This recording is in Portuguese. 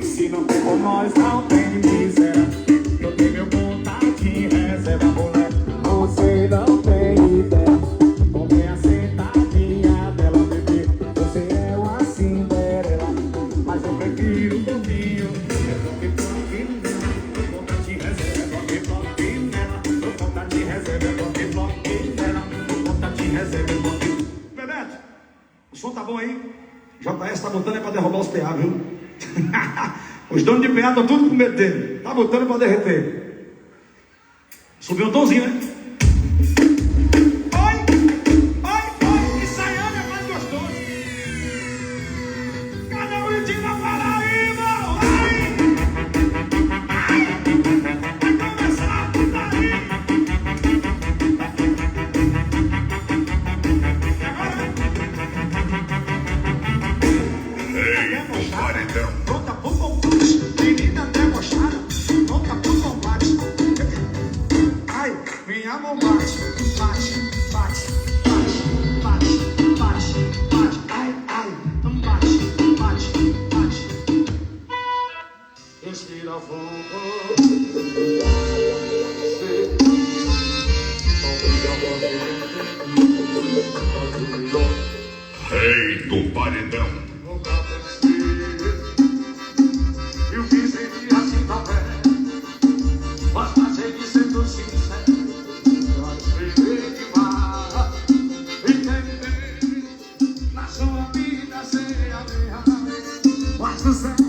Se não tem por nós, não tem miséria. Eu tenho meu contato em reserva, mulher. Você não tem ideia. Como é a sentadinha dela, bebê. Você é uma Cinderela, mas eu prefiro um pouquinho. Eu toque nela, meu contato em reserva. Eu toque nela, meu contato em reserva. Eu toque nela, meu contato em reserva. Bebeto, o som tá bom aí? JS tá botando é pra derrubar os PA, viu? Os donos de PA estão tudo com medo dele. Tá botando pra derreter. Subiu um tomzinho, né? Oi, ensaiando é mais gostoso. Cadê o Itinho da Paraíba? Vai começar a putaria. Paredão. Pronta pro combate, menina debochada, pronta pro combate. Ai, minha mão bate, bate, bate, bate, bate, bate, bate. Ai, bate, bate, bate. Respira fundo. Rei do Paredão. Eu fiz entre assim também. Mas fazer de sendo sincero. Pra escrever que vá entender. Na sua vida ser a minha. Mas o céu